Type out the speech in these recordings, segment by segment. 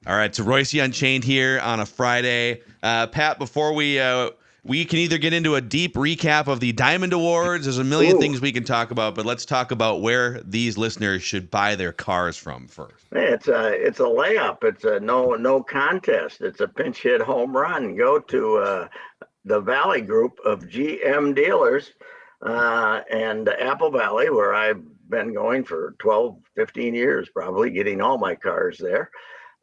All right, so Reusse Unchained here on a Friday. Pat, before we can either get into a deep recap of the Diamond Awards. There's a million Ooh, things we can talk about, but let's talk about where these listeners should buy their cars from first. hey, it's a layup. It's a no contest. It's a pinch hit home run. Go to the Valley Group of GM dealers and Apple Valley, where I've been going for 12, 15 years, probably getting all my cars there.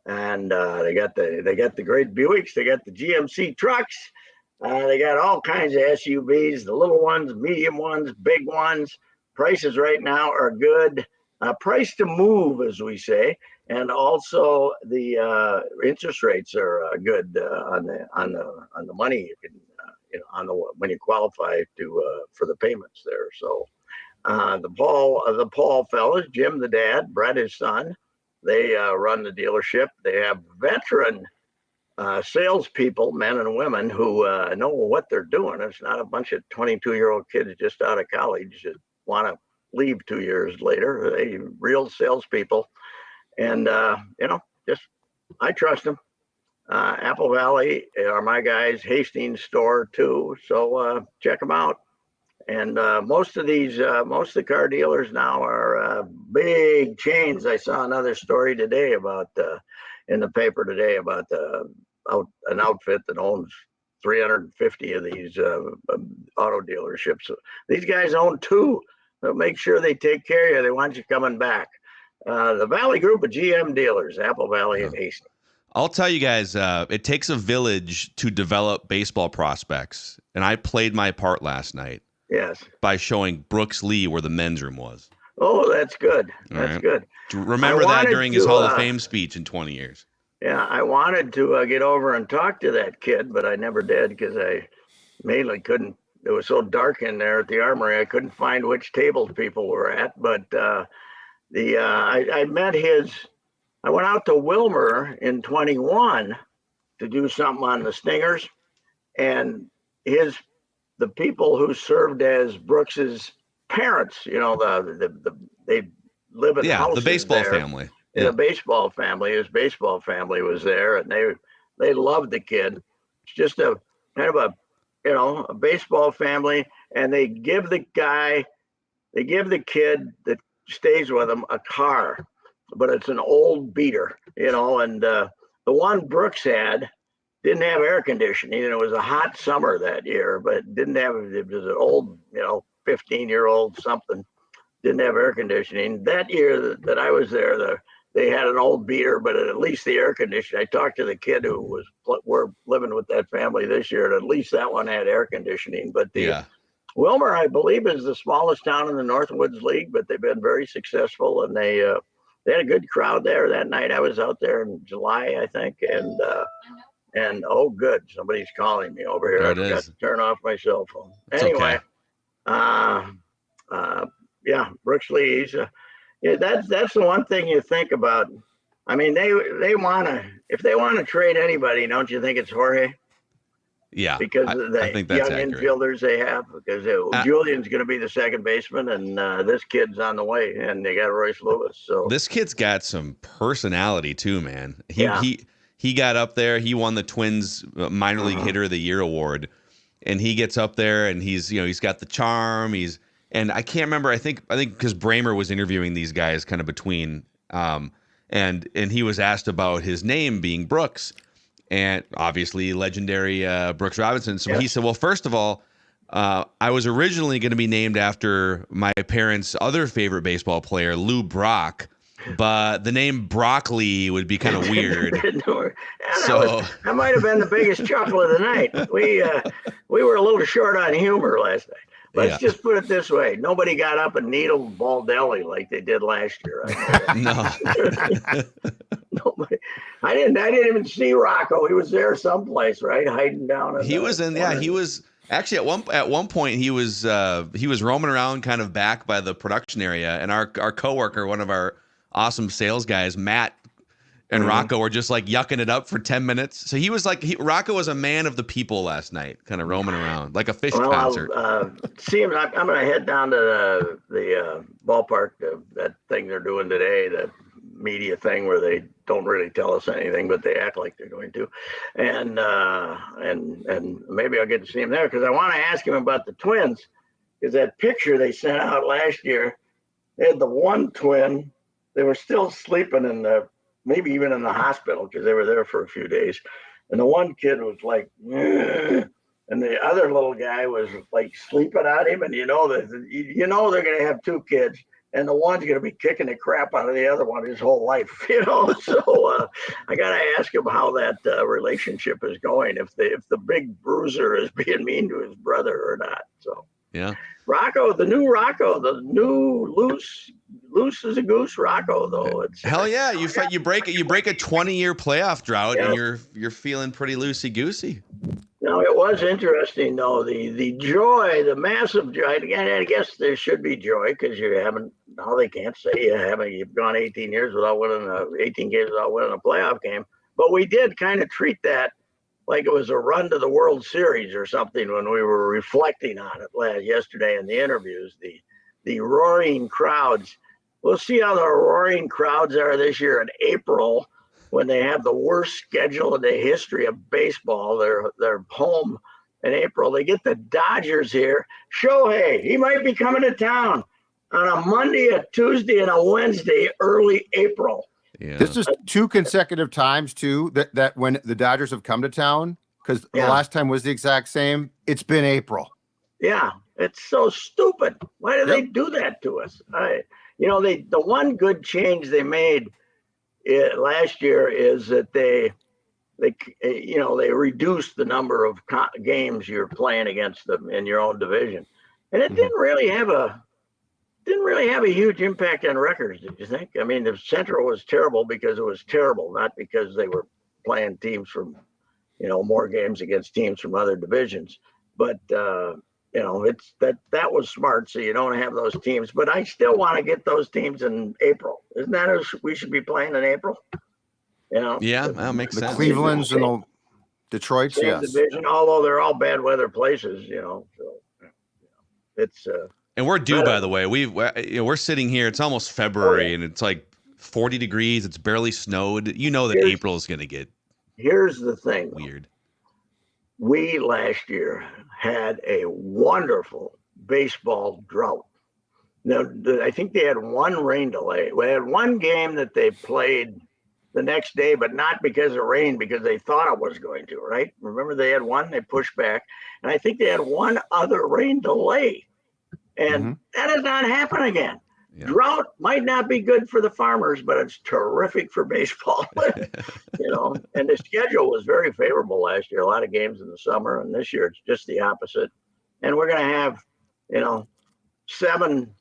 And they got the great Buicks, they got the GMC trucks, they got all kinds of SUVs, the little ones, medium ones, big ones. Prices right now are good. Price to move, as we say, and also the interest rates are good on the money you can when you qualify to for the payments there. So the Paul fellas, Jim the dad, Brett his son, they run the dealership. They have veteran salespeople, men and women, who know what they're doing. It's not a bunch of 22-year-old kids just out of college that want to leave 2 years later. They real salespeople, and just I trust them. Apple Valley are my guys. Hastings store too. So check them out. And most of the car dealers now are big chains. I saw another story today about in the paper today about an outfit that owns 350 of these auto dealerships. So these guys own two. They'll make sure they take care of you. They want you coming back. The Valley Group of GM dealers, Apple Valley and Hastings. I'll tell you guys, it takes a village to develop baseball prospects, and I played my part last night. Yes. By showing Brooks Lee where the men's room was. Oh, that's good. That's good. Remember that during his Hall of Fame speech in 20 years. Yeah, I wanted to get over and talk to that kid, but I never did because I mainly couldn't. It was so dark in there at the Armory, I couldn't find which tables people were at. But I met his. I went out to Wilmer in 21 to do something on the Stingers, and the people who served as Brooks's parents, they live in houses the baseball there. family. Yeah. The baseball family, his baseball family was there, and they loved the kid. It's just a kind of a baseball family, and they give the kid that stays with him a car, but it's an old beater, and the one Brooks had didn't have air conditioning. It was a hot summer that year, but it was an old, 15-year-old something, didn't have air conditioning. That year that I was there, they had an old beater, but at least the air conditioning. I talked to the kid who we're living with that family this year, and at least that one had air conditioning. But Wilmer, I believe, is the smallest town in the Northwoods League, but they've been very successful, and they had a good crowd there that night. I was out there in July, I think, and oh, good, somebody's calling me over here. I forgot to turn off my cell phone. Anyway, okay. Brooks Lee. That's the one thing you think about. I mean, if they want to trade anybody, don't you think it's Jorge? Yeah, because of the young infielders they have. Because Julian's going to be the second baseman, and this kid's on the way, and they got Royce Lewis. So this kid's got some personality too, man. He got up there. He won the Twins Minor League Hitter of the Year award, and he gets up there and he's got the charm. And I can't remember. I think because Bramer was interviewing these guys kind of between, and he was asked about his name being Brooks, and obviously legendary Brooks Robinson. So he said, well, first of all, I was originally going to be named after my parents' other favorite baseball player, Lou Brock. But the name Broccoli would be kind of weird. That might have been the biggest chuckle of the night. We were a little short on humor last night. Let's just put it this way: nobody got up and needled Baldelli like they did last year. No, nobody. I didn't even see Rocco. He was there someplace, right, hiding down. He was in. Yeah, he was. Actually, at one point he was roaming around kind of back by the production area, and our coworker, one of our awesome sales guys, Matt and Rocco, were just like yucking it up for 10 minets. So he was like, Rocco was a man of the people last night, kind of roaming around like a Fish concert. I'm going to head down to the ballpark, that thing they're doing today, the media thing where they don't really tell us anything, but they act like they're going to. And maybe I'll get to see him there because I want to ask him about the Twins. Because that picture they sent out last year, they had the one twin. They were still sleeping maybe even in the hospital because they were there for a few days. And the one kid was like, "Ugh," and the other little guy was like sleeping on him. And they're going to have two kids, and the one's going to be kicking the crap out of the other one his whole life, So I got to ask him how that relationship is going, if the big bruiser is being mean to his brother or not. So. Yeah. Rocco, the new loose as a goose Rocco, though. Hell yeah. You break a 20-year playoff drought, yeah. and you're feeling pretty loosey goosey. No, it was interesting though. The joy, the massive joy, and I guess there should be joy because now they can't say you've gone 18 games without winning a playoff game. But we did kind of treat that like it was a run to the World Series or something when we were reflecting on it yesterday in the interviews. The roaring crowds. We'll see how the roaring crowds are this year in April when they have the worst schedule in the history of baseball. They're home in April. They get the Dodgers here. Shohei, he might be coming to town on a Monday, a Tuesday, and a Wednesday, early April. Yeah. This is 2 consecutive times too that when the Dodgers have come to town, because the last time was the exact same. It's been April. Yeah, it's so stupid. Why do they do that to us? The one good change they made last year is that they reduced the number of games you're playing against them in your own division, and it didn't really have a huge impact on records, did you think? I mean, the Central was terrible because it was terrible, not because they were playing teams from, more games against teams from other divisions. But it's that was smart, so you don't have those teams. But I still want to get those teams in April. Isn't that we should be playing in April? Yeah, that makes sense. The Clevelands and the Detroits, same division, although they're all bad weather places, So it's. And we're due, by the way. We're sitting here. It's almost February, and it's like 40 degrees. It's barely snowed. That April is going to get. Here's the thing. Weird. We last year had a wonderful baseball drought. Now, I think they had one rain delay. We had one game that they played the next day, but not because of rain, because they thought it was going to, right? Remember, they had one, they pushed back. And I think they had one other rain delay. And that does not happen again. Yeah. Drought might not be good for the farmers, but it's terrific for baseball. And the schedule was very favorable last year. A lot of games in the summer, and this year it's just the opposite. And we're going to have, 7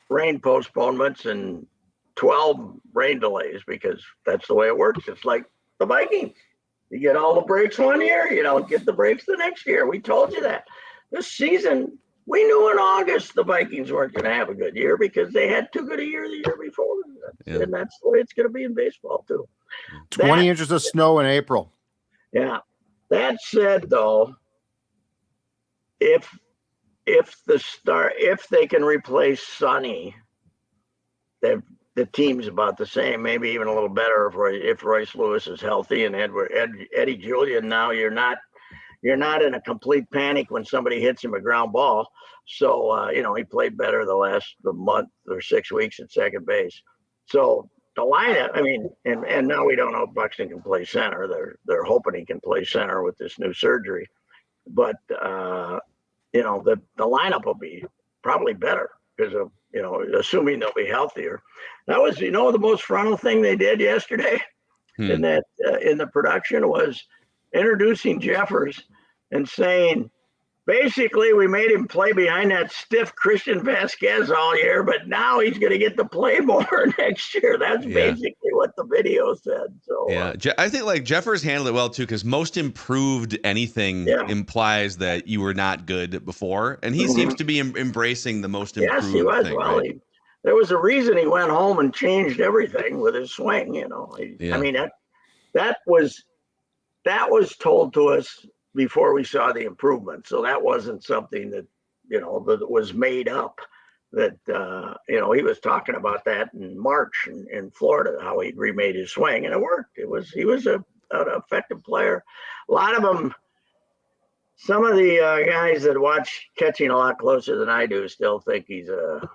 rain postponements and 12 rain delays because that's the way it works. It's like the Vikings. You get all the breaks one year, you don't get the breaks the next year. We told you that. This season, we knew in August the Vikings weren't going to have a good year because they had too good a year the year before. And that's the way it's going to be in baseball, too. 20 inches of snow in April. Yeah. That said, though, if they can replace Sonny, the team's about the same, maybe even a little better if Reusse Lewis is healthy and Eddie Julian. Now you're not in a complete panic when somebody hits him a ground ball. So, he played better the month or 6 weeks at second base. So the lineup, and now we don't know if Buxton can play center. They're hoping he can play center with this new surgery. But, the lineup will be probably better because of, assuming they'll be healthier. That was, the most frontal thing they did yesterday in the production was introducing Jeffers and saying, basically, we made him play behind that stiff Christian Vasquez all year, but now he's going to get to play more next year. That's basically what the video said. So I think Jeffers handled it well too, because most improved anything implies that you were not good before, and he seems to be embracing the most improved. Yes, he was. Thing, well, right? There was a reason he went home and changed everything with his swing. That was told to us before we saw the improvement. So that wasn't something that, that was made up. that he was talking about that in March in Florida, how he remade his swing, and it worked. He was an effective player. A lot of them. Some of the guys that watch catching a lot closer than I do still think he's a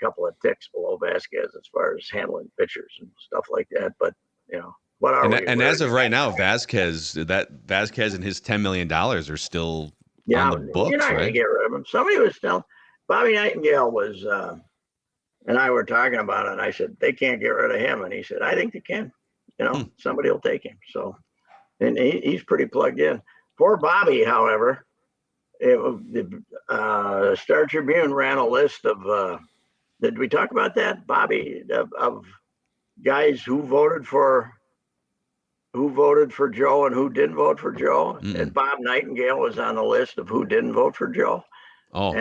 couple of ticks below Vasquez as far as handling pitchers and stuff like that. But what are we? And as of right now, Vasquez and his $10 million are still on the books, you're not right? going to get rid of him. Somebody was telling Bobby Nightingale was, and I were talking about it. And I said they can't get rid of him, and he said I think they can. Somebody will take him. So, and he's pretty plugged in. Poor Bobby, however, the Star Tribune ran a list of. Did we talk about that, Bobby? Of guys who voted for Joe and who didn't vote for Joe, and Bob Nightingale was on the list of who didn't vote for Joe. Oh,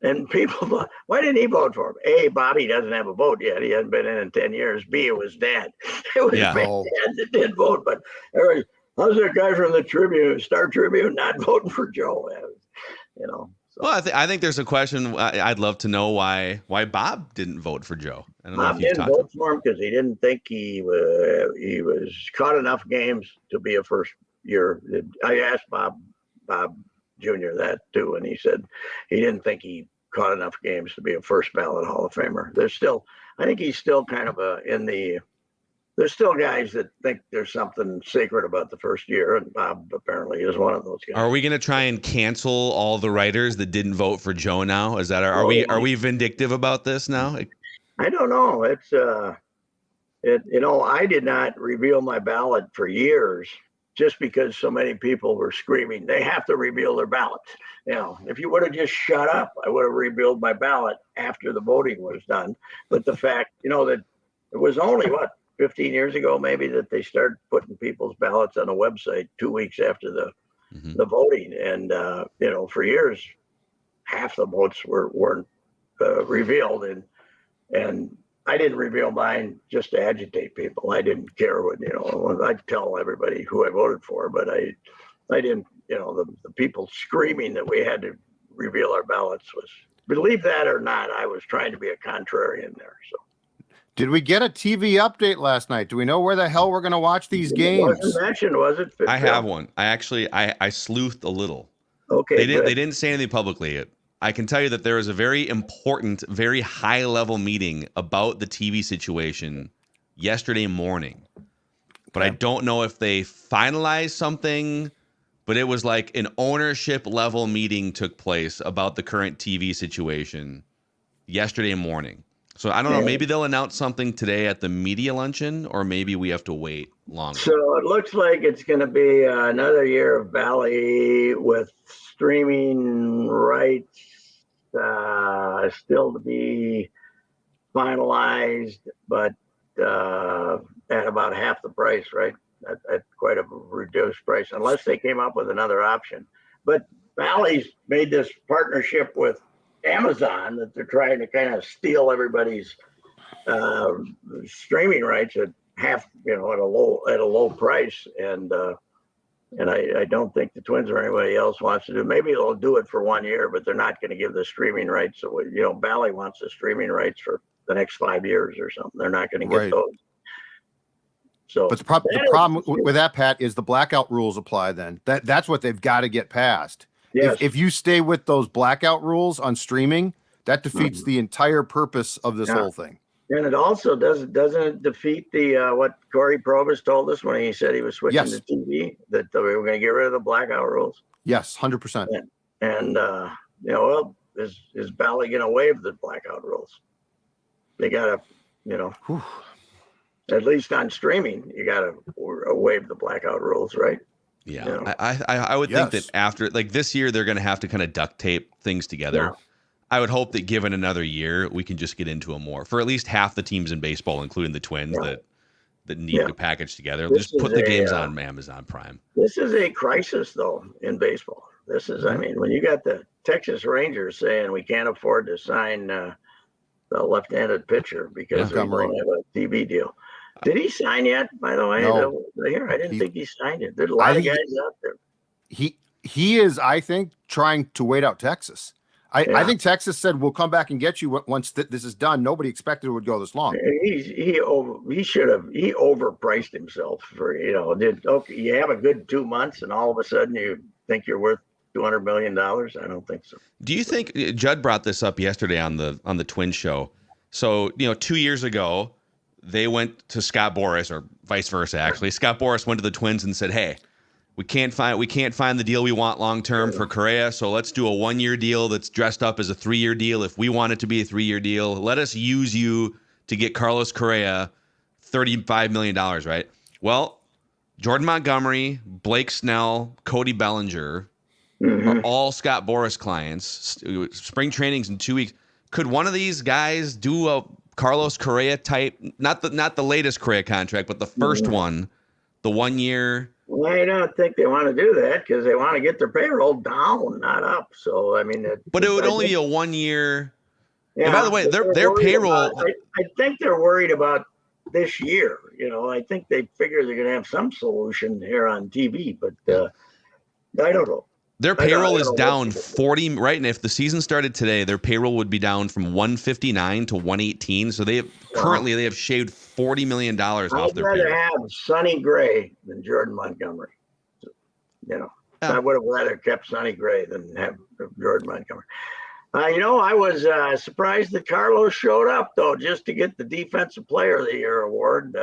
and people thought, why didn't he vote for him? A, Bobby doesn't have a vote yet; he hasn't been in 10 years. B, it was Dad. It was Dad that did vote, but everybody. How's that guy from the Star Tribune not voting for Joe? So. Well, I think there's a question. I'd love to know why Bob didn't vote for Joe. I don't know if you've didn't vote for him because he didn't think he was caught enough games to be a first year. I asked Bob Jr. that too, and he said he didn't think he caught enough games to be a first ballot Hall of Famer. I think he's still kind of there's still guys that think there's something sacred about the first year, and Bob apparently is one of those guys. Are we going to try and cancel all the writers that didn't vote for Joe now? Is that are we vindictive about this now? I don't know. It's I did not reveal my ballot for years just because so many people were screaming they have to reveal their ballots. If you would have just shut up, I would have revealed my ballot after the voting was done. But the fact, that it was only 15 years ago, maybe, that they started putting people's ballots on a website 2 weeks after the voting. And, for years, half the votes weren't revealed. And I didn't reveal mine just to agitate people. I didn't care what, I'd tell everybody who I voted for, but I didn't, the people screaming that we had to reveal our ballots was, believe that or not, I was trying to be a contrarian there. So. Did we get a TV update last night? Do we know where the hell we're going to watch these games? It wasn't mentioned, was it? I have one. I actually sleuthed a little. Okay. They didn't say anything publicly yet. I can tell you that there is a very important, very high level meeting about the TV situation yesterday morning. But I don't know if they finalized something, but it was like an ownership level meeting took place about the current TV situation yesterday morning. So I don't know, maybe they'll announce something today at the media luncheon, or maybe we have to wait longer. So it looks like it's going to be another year of Bally with streaming rights still to be finalized, but at about half the price, right? At quite a reduced price, unless they came up with another option. But Bally's made this partnership with Amazon that they're trying to kind of steal everybody's streaming rights at half, at a low price, and I don't think the Twins or anybody else wants to do. Maybe they'll do it for 1 year, but they're not going to give the streaming rights away. Bally wants the streaming rights for the next 5 years or something. They're not going to get those. So, but the problem with that, Pat, is the blackout rules apply. Then that's what they've got to get past. Yes. If you stay with those blackout rules on streaming, that defeats the entire purpose of this whole thing. And it also doesn't it defeat the what Corey Probus told us when he said he was switching to TV, that we were going to get rid of the blackout rules? Yes, 100%. And is Bally going to waive the blackout rules? They got to, at least on streaming, you got to waive the blackout rules, right? Yeah, I would think that after this year, they're going to have to kind of duct tape things together. Yeah. I would hope that given another year, we can just get into a more for at least half the teams in baseball, including the Twins that need to package together. Just put the games on Amazon Prime. This is a crisis, though, in baseball. This is, when you got the Texas Rangers saying we can't afford to sign the left-handed pitcher because we don't have a TV deal. Did he sign yet, by the way? No. I didn't think he signed it. There's a lot of guys out there. He is, I think, trying to wait out Texas. I think Texas said we'll come back and get you once this is done. Nobody expected it would go this long. He overpriced himself for you have a good 2 months and all of a sudden you think you're worth $200 million. I don't think so. Do you think Judd brought this up yesterday on the Twin show? So 2 years ago, they went to Scott Boras, or vice versa. Actually, Scott Boras went to the Twins and said, "Hey, we can't find the deal we want long term for Correa. So let's do a 1-year deal that's dressed up as a 3-year deal. If we want it to be a 3-year deal, let us use you to get Carlos Correa $35 million, right?" Well, Jordan Montgomery, Blake Snell, Cody Bellinger are all Scott Boras clients. Spring training's in 2 weeks. Could one of these guys do a Carlos Correa type, not the latest Correa contract, but the first one, the 1 year? Well, I don't think they want to do that because they want to get their payroll down, not up. So, I mean, but it would only be a 1 year. Yeah. And by the way, their payroll. I think they're worried about this year. I think they figure they're going to have some solution here on TV, but I don't know. Their payroll is down 40 right now. If the season started today, their payroll would be down from 159 to 118. So currently they have shaved $40 million off their payroll. I'd rather have Sonny Gray than Jordan Montgomery. I would have rather kept Sonny Gray than have Jordan Montgomery. I was surprised that Carlos showed up though, just to get the Defensive Player of the Year award.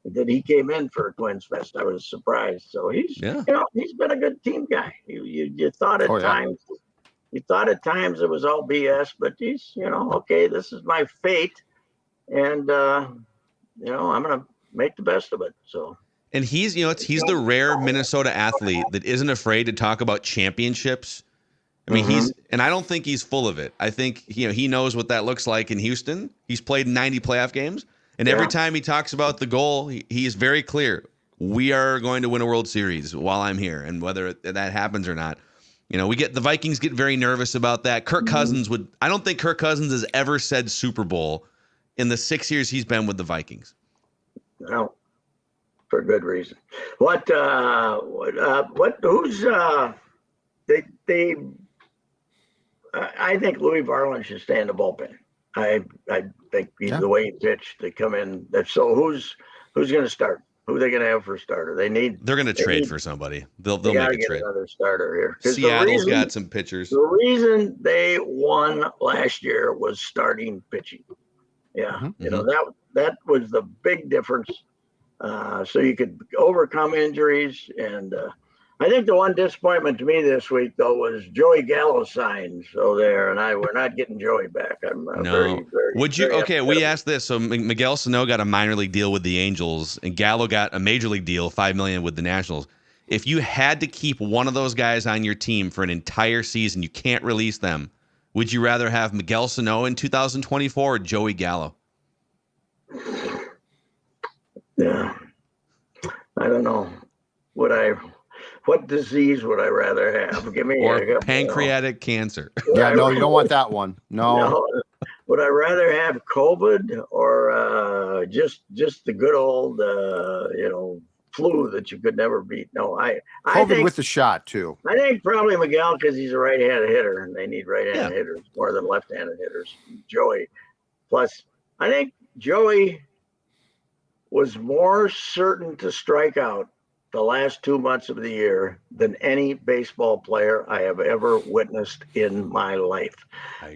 That he came in for Twins Fest. I was surprised. So he's been a good team guy. You thought at times, it was all BS, but he's, okay, this is my fate. And, I'm going to make the best of it. So. And he's the rare Minnesota athlete that isn't afraid to talk about championships. I mean, and I don't think he's full of it. I think, he knows what that looks like in Houston. He's played 90 playoff games. And every time he talks about the goal, he is very clear. We are going to win a World Series while I'm here, and whether that happens or not, the Vikings get very nervous about that. Kirk Cousins I don't think Kirk Cousins has ever said Super Bowl in the 6 years he's been with the Vikings. No, for good reason. Who's I think Louis Varland should stay in the bullpen. I think the way he pitched to come in. So who's going to start? Who are they going to have for starter? They're going to trade for somebody. They'll make a trade. Another starter here. Seattle's got some pitchers. The reason they won last year was starting pitching. Yeah, that was the big difference. So you could overcome injuries, and I think the one disappointment to me this week though was Joey Gallo signed. So we're not getting Joey back. I'm very, very. Would you? Okay, we asked this. So Miguel Sano got a minor league deal with the Angels, and Gallo got a major league deal, $5 million with the Nationals. If you had to keep one of those guys on your team for an entire season, you can't release them. Would you rather have Miguel Sano in 2024 or Joey Gallo? Yeah, I don't know. What disease would I rather have? Give me pancreatic cancer. Yeah, no, you don't want that one. No. Would I rather have COVID or just the good old flu that you could never beat? No, COVID think, with the shot too. I think probably Miguel because he's a right-handed hitter and they need right-handed hitters more than left-handed hitters. Joey, plus I think Joey was more certain to strike out the last 2 months of the year than any baseball player I have ever witnessed in my life.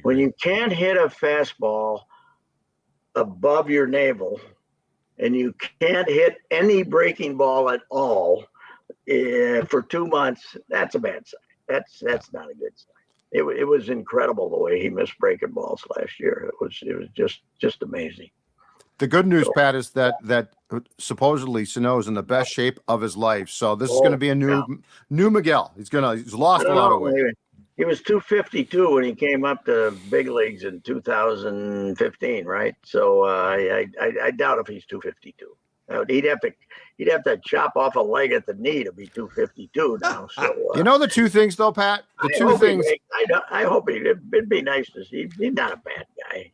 When you can't hit a fastball above your navel and you can't hit any breaking ball at all for 2 months, that's a bad sign. That's not a good sign. It was incredible the way he missed breaking balls last year. It was just amazing. The good news, Pat, is that supposedly Sano's in the best shape of his life. So this is going to be a new Miguel. He's lost a lot of weight. He was 252 when he came up to big leagues in 2015, right? So I doubt if he's 252. He'd have to chop off a leg at the knee to be 252 now. So the two things though, Pat. I hope it'd be nice to see. He's not a bad guy,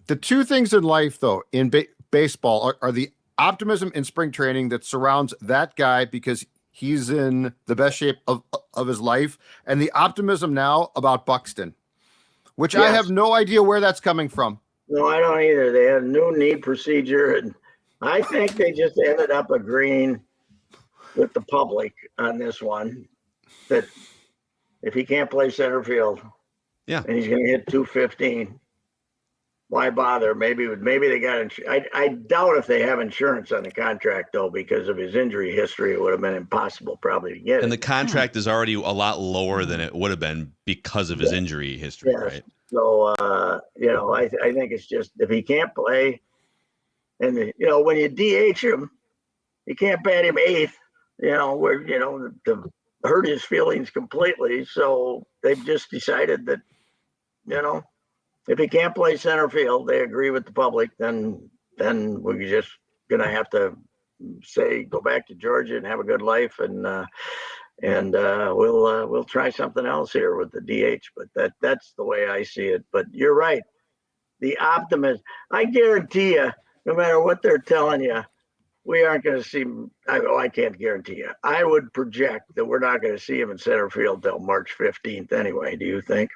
The two things in life, though, in baseball are the optimism in spring training that surrounds that guy because He's in the best shape of his life. And the optimism now about Buxton, which I have no idea where that's coming from. No, I don't either. They had a new knee procedure, and I think they just ended up agreeing with the public on this one that if he can't play center field, and he's going to hit 215, why bother? Maybe they got. I doubt if they have insurance on the contract though, because of his injury history, it would have been impossible probably to get. And the contract is already a lot lower than it would have been because of his injury history, right? So I think it's just if he can't play, and when you DH him, you can't bat him eighth. To hurt his feelings completely. So they've just decided that, if he can't play center field, they agree with the public, then we're just gonna have to say go back to Georgia and have a good life, and we'll try something else here with the DH. But that's the way I see it. But you're right, the optimism. I guarantee you, no matter what they're telling you, we aren't going to see him. I can't guarantee you. I would project that we're not going to see him in center field till March 15th anyway. Do you think?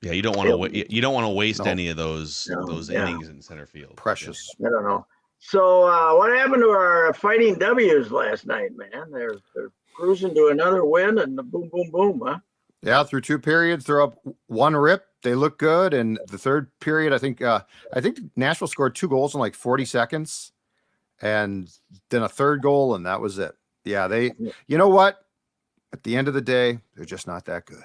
Yeah, you don't want to waste any of those innings in center field. Precious. I don't know. So what happened to our Fighting W's last night, man? They're cruising to another win and the boom, boom, boom, huh? Yeah, through 2 periods, they're up 1 rip. They look good, and the third period, I think Nashville scored 2 goals in like 40 seconds. And then a third goal, and that was it. Yeah, you know what? At the end of the day, they're just not that good.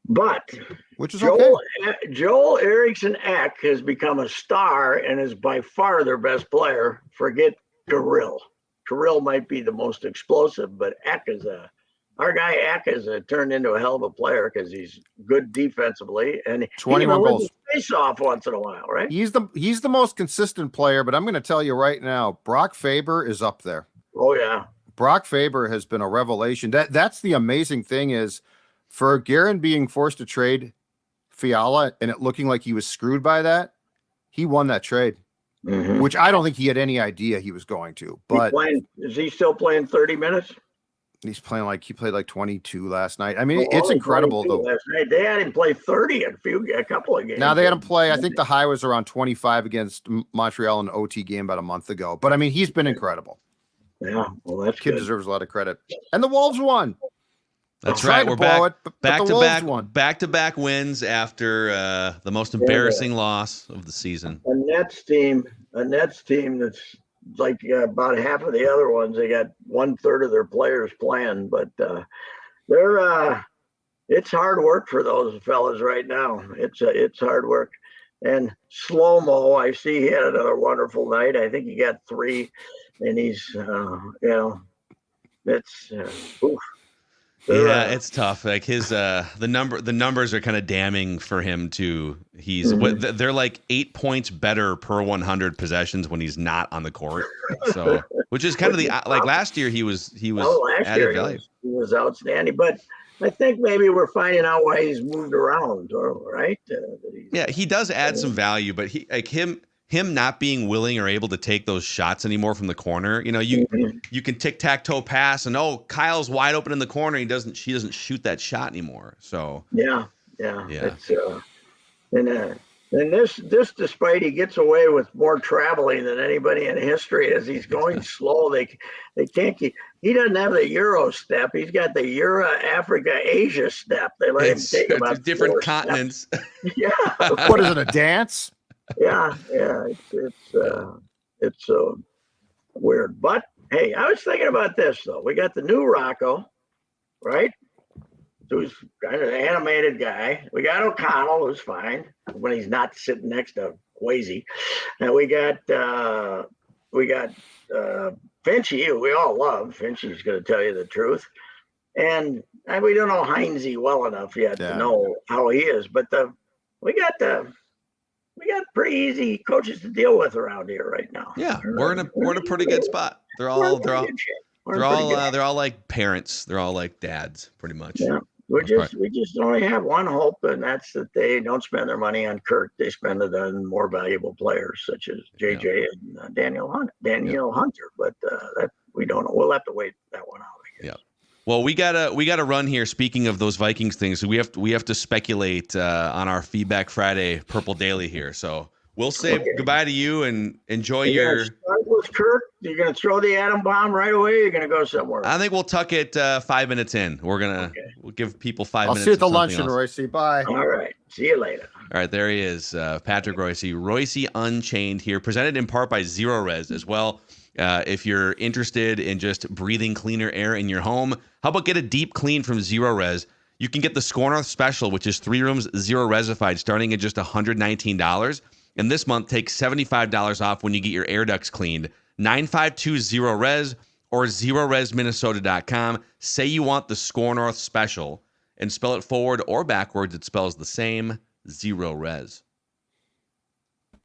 But which is Joel Eriksson Ek has become a star and is by far their best player. Forget Kirill. Kirill might be the most explosive, but our guy Ek has turned into a hell of a player because he's good defensively and 21 goals. Face off once in a while, right? He's the most consistent player, but I'm going to tell you right now, Brock Faber is up there. Oh yeah, Brock Faber has been a revelation. That's the amazing thing is, for Guerin being forced to trade Fiala and it looking like he was screwed by that, he won that trade, which I don't think he had any idea he was going to. But is he still playing 30 minutes? He's playing he played like 22 last night. I mean, it's incredible though. Last night. They had him play 30 a couple of games. Now they had him play. I think the high was around 25 against Montreal in an OT game about a month ago. But I mean, he's been incredible. Yeah, well, that's kid good. Deserves a lot of credit. And the Wolves won. That's right. We're back to back wins after the most embarrassing loss of the season. A Nets team that's like about half of the other ones. They got 1/3 of their players playing, but they're it's hard work for those fellas right now. It's hard work. And Slow-Mo, I see he had another wonderful night. I think he got 3, and he's it's oof. Yeah, it's tough. Like his the numbers are kind of damning for him too. They're like 8 points better per 100 possessions when he's not on the court. So, which is kind of last year he was added value. He was outstanding, but I think maybe we're finding out why he's moved around, right? Yeah, he does add some value, but him not being willing or able to take those shots anymore from the corner. You can tic-tac-toe pass and Kyle's wide open in the corner. She doesn't shoot that shot anymore. So yeah. It's, and this despite he gets away with more traveling than anybody in history as he's going slow. They can't keep. He doesn't have the Euro step. He's got the Euro Africa Asia step. They let him take about different continents. Yeah. What is it? A dance? Yeah, it's weird. But hey, I was thinking about this though. We got the new Rocco, right? Who's kind of an animated guy. We got O'Connell, who's fine when he's not sitting next to Quasi. And we got Finchy, who we all love. Finchy's going to tell you the truth. And we don't know Heinze well enough yet to know how he is. But we got pretty easy coaches to deal with around here right now. Yeah, we're in a pretty good spot. They're all like parents. They're all like dads, pretty much. Yeah, we just only have one hope, and that's that they don't spend their money on Kurt. They spend it on more valuable players such as JJ and Daniel Hunter. But we don't know. We'll have to wait that one out, I guess. Yeah. Well, we gotta run here. Speaking of those Vikings things, so we have to speculate on our Feedback Friday Purple Daily here. So we'll say goodbye to you and enjoy your. Start with Kirk. You're gonna throw the atom bomb right away. You're gonna go somewhere. I think we'll tuck it 5 minutes in. We'll give people 5 minutes. I'll see you at the of luncheon, else. Reusse. Bye. All right. See you later. All right, there he is, Patrick Reusse. Reusse Unchained here, presented in part by Zero Res as well. If you're interested in just breathing cleaner air in your home, how about get a deep clean from Zero Res? You can get the Score North Special, which is 3 rooms, Zero Resified, starting at just $119. And this month, take $75 off when you get your air ducts cleaned. 952-0-RES or ZeroResMinnesota.com. Say you want the Score North Special and spell it forward or backwards. It spells the same, Zero Res.